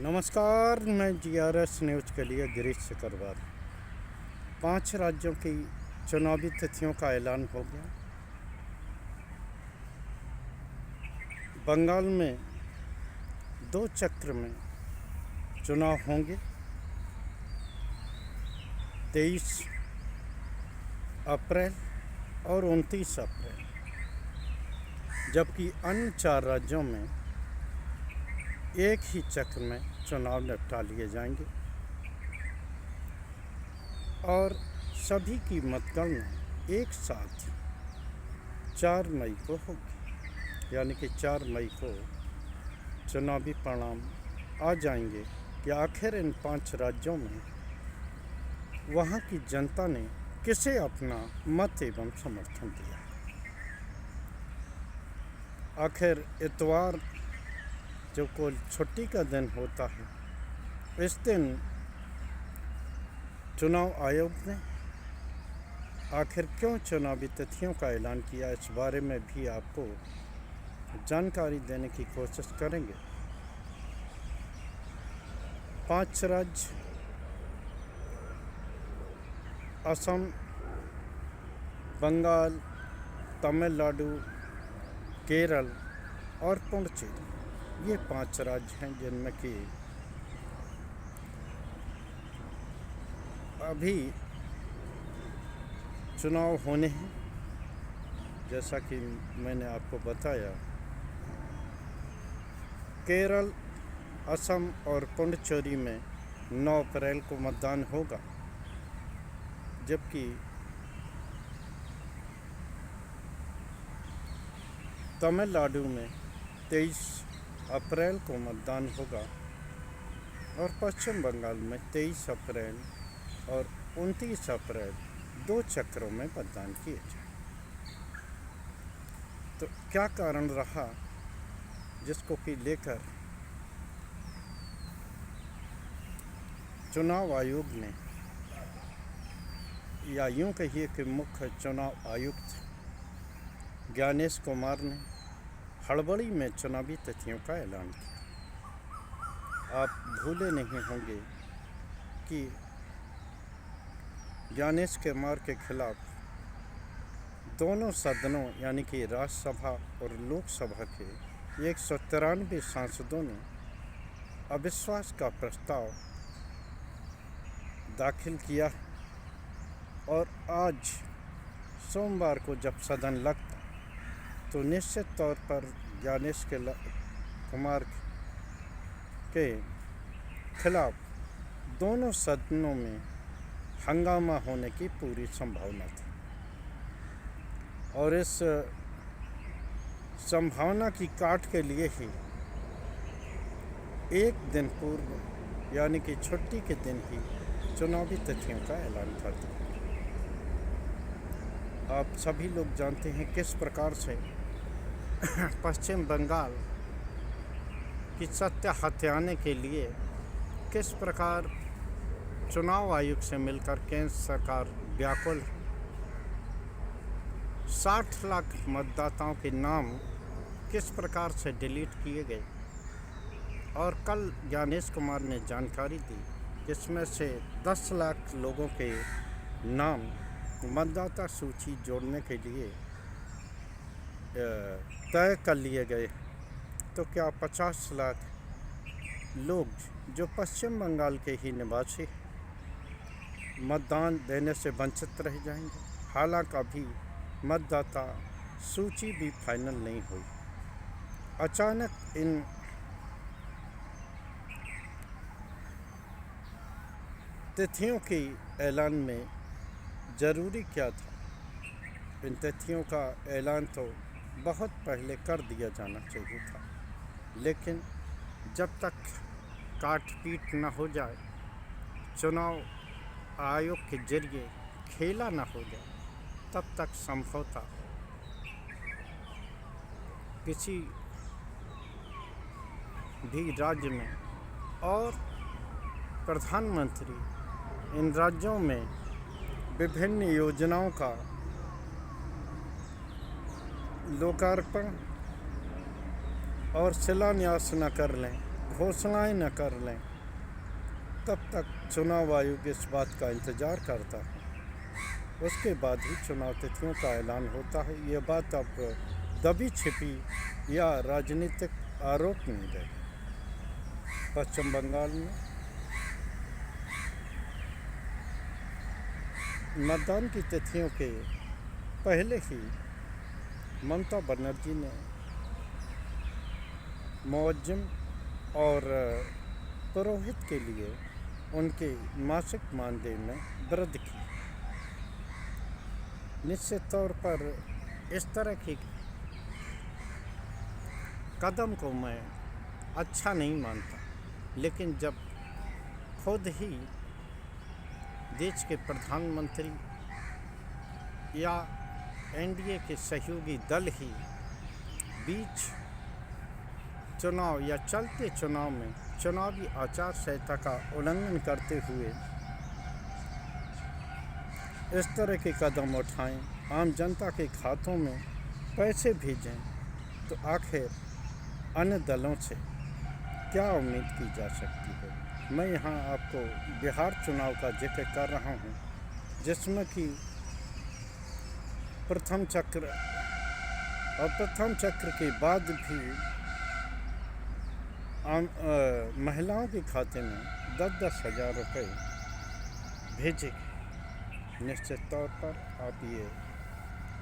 नमस्कार, मैं GRS news के लिए गिरीश सिकरवार। 5 राज्यों की चुनावी तिथियों का ऐलान हो गया। बंगाल में 2 चक्र में चुनाव होंगे। 23 अप्रैल और 29 अप्रैल, जबकि अन्य 4 राज्यों में एक ही चक्र में चुनाव निपटा लिए जाएंगे और सभी की मतगणना एक साथ 4 मई को होगी। यानी कि 4 मई को चुनावी परिणाम आ जाएंगे कि आखिर इन 5 राज्यों में वहाँ की जनता ने किसे अपना मत एवं समर्थन दिया। आखिर इतवार जो कोई छुट्टी का दिन होता है, इस दिन चुनाव आयोग ने आखिर क्यों चुनावी तिथियों का ऐलान किया, इस बारे में भी आपको जानकारी देने की कोशिश करेंगे। 5 राज्य असम, बंगाल, तमिलनाडु, केरल और पुडुचेरी, ये 5 राज्य हैं जिनमें कि अभी चुनाव होने हैं। जैसा कि मैंने आपको बताया, केरल, असम और पुडुचेरी में 9 अप्रैल को मतदान होगा, जबकि तमिलनाडु में 23 अप्रैल को मतदान होगा और पश्चिम बंगाल में 23 अप्रैल और 29 अप्रैल 2 चक्रों में मतदान किए जाए। तो क्या कारण रहा जिसको कि लेकर चुनाव आयोग ने, या यूँ कहिए कि मुख्य चुनाव आयुक्त ज्ञानेश कुमार ने हड़बड़ी में चुनावी तिथियों का ऐलान किया। आप भूले नहीं होंगे कि ज्ञानेश कुमार के खिलाफ दोनों सदनों यानी कि राज्यसभा और लोकसभा के 193 सांसदों ने अविश्वास का प्रस्ताव दाखिल किया और आज सोमवार को जब सदन लगता तो निश्चित तौर पर ज्ञानेश कुमार के खिलाफ दोनों सदनों में हंगामा होने की पूरी संभावना थी। और इस संभावना की काट के लिए ही एक दिन पूर्व यानी कि छुट्टी के दिन ही चुनावी तिथियों का ऐलान कर दिया। आप सभी लोग जानते हैं किस प्रकार से पश्चिम बंगाल की सत्ता हथियाने के लिए किस प्रकार चुनाव आयोग से मिलकर केंद्र सरकार व्याकुल। 60 लाख मतदाताओं के नाम किस प्रकार से डिलीट किए गए और कल ज्ञानेश कुमार ने जानकारी दी, जिसमें से 10 लाख लोगों के नाम मतदाता सूची जोड़ने के लिए तय कर लिए गए। तो क्या 50 लाख लोग जो पश्चिम बंगाल के ही निवासी मतदान देने से वंचित रह जाएंगे? हालांकि अभी मतदाता सूची भी फाइनल नहीं हुई। अचानक इन तिथियों की ऐलान में ज़रूरी क्या था? इन तिथियों का ऐलान तो बहुत पहले कर दिया जाना चाहिए था, लेकिन जब तक काट पीट न हो जाए, चुनाव आयोग के जरिए खेला न हो जाए, तब तक संभवतः किसी भी राज्य में और प्रधानमंत्री इन राज्यों में विभिन्न योजनाओं का लोकार्पण और शिलान्यास न कर लें, घोषणाएं न कर लें, तब तक चुनाव आयोग इस बात का इंतज़ार करता है। उसके बाद ही चुनाव तिथियों का ऐलान होता है। ये बात अब दबी छिपी या राजनीतिक आरोप नहीं रहे। पश्चिम बंगाल में मतदान की तिथियों के पहले ही ममता बनर्जी ने मुअज्जिम और पुरोहित के लिए उनके मासिक मानदेय में वृद्धि की। निश्चित तौर पर इस तरह के कदम को मैं अच्छा नहीं मानता, लेकिन जब खुद ही देश के प्रधानमंत्री या एनडीए के सहयोगी दल ही बीच चुनाव या चलते चुनाव में चुनावी आचार संहिता का उल्लंघन करते हुए इस तरह के कदम उठाएं, आम जनता के खातों में पैसे भेजें, तो आखिर अन्य दलों से क्या उम्मीद की जा सकती है। मैं यहाँ आपको बिहार चुनाव का जिक्र कर रहा हूँ, जिसमें कि प्रथम चक्र और प्रथम चक्र के बाद भी महिलाओं के खाते में 10-10 हज़ार रुपये भेजे गए। निश्चित तौर पर आप ये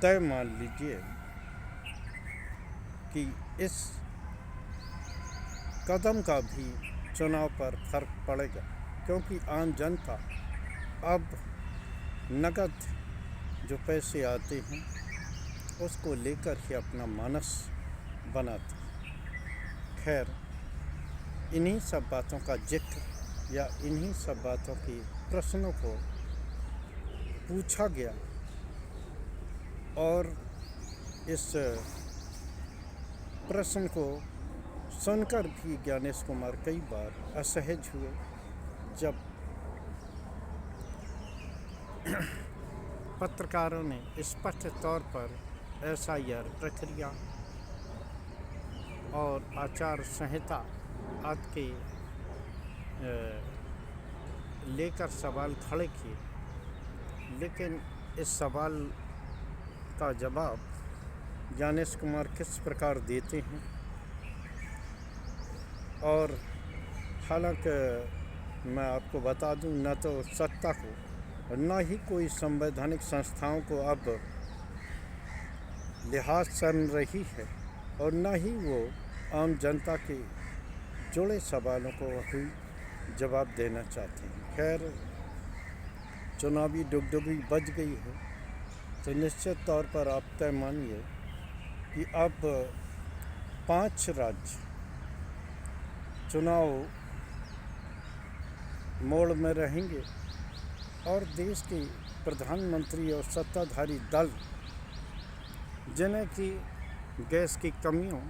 तय मान लीजिए कि इस कदम का भी चुनाव पर फर्क पड़ेगा, क्योंकि आम जनता अब नकद जो पैसे आते हैं उसको लेकर ही अपना मानस बनाती है। खैर, इन्हीं सब बातों का जिक्र या इन्हीं सब बातों के प्रश्नों को पूछा गया और इस प्रश्न को सुनकर भी ज्ञानेश कुमार कई बार असहज हुए, जब पत्रकारों ने स्पष्ट तौर पर एसआईआर प्रक्रिया और आचार संहिता आदि के लेकर सवाल खड़े किए, लेकिन इस सवाल का जवाब ज्ञानेश कुमार किस प्रकार देते हैं। और हालांकि मैं आपको बता दूं, न तो सत्ता को और न ही कोई संवैधानिक संस्थाओं को अब लिहाज सन रही है, और न ही वो आम जनता के जुड़े सवालों को ही जवाब देना चाहते हैं। खैर, चुनावी डुगडुगी बज गई है, तो निश्चित तौर पर आप तय मानिए कि अब 5 राज्य चुनाव मोड़ में रहेंगे और देश के प्रधानमंत्री और सत्ताधारी दल, जिन्हें कि गैस की कमियों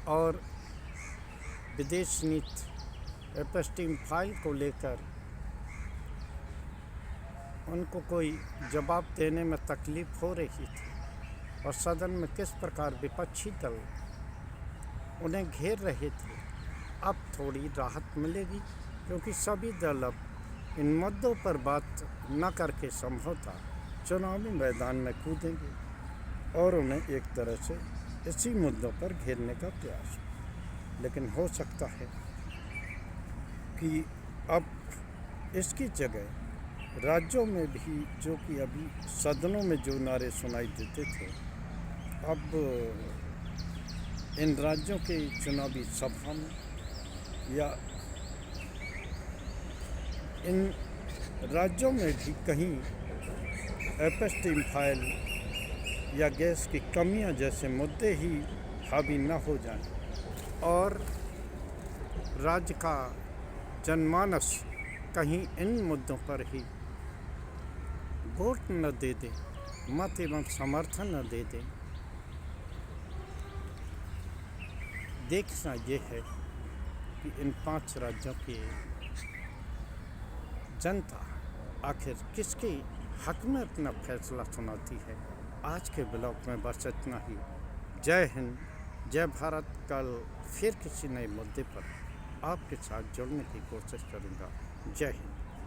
और विदेश नीति एपस्टीन फाइल को लेकर उनको कोई जवाब देने में तकलीफ़ हो रही थी और सदन में किस प्रकार विपक्षी दल उन्हें घेर रहे थे, अब थोड़ी राहत मिलेगी, क्योंकि सभी दल अब इन मुद्दों पर बात न करके संभवतः चुनावी मैदान में कूदेंगे और उन्हें एक तरह से इसी मुद्दों पर घेरने का प्रयास। लेकिन हो सकता है कि अब इसकी जगह राज्यों में भी, जो कि अभी सदनों में जो नारे सुनाई देते थे, अब इन राज्यों के चुनावी सभा में या इन राज्यों में भी कहीं एपस्टीन फाइल या गैस की कमियां जैसे मुद्दे ही हावी न हो जाएं और राज्य का जनमानस कहीं इन मुद्दों पर ही वोट न दे दे, मत एवं समर्थन न दे दे। देखना ये है कि इन 5 राज्यों की जनता आखिर किसके हक में अपना फैसला सुनाती है। आज के ब्लॉग में बस इतना ही। जय हिंद, जय भारत। कल फिर किसी नए मुद्दे पर आपके साथ जुड़ने की कोशिश करूँगा। जय हिंद।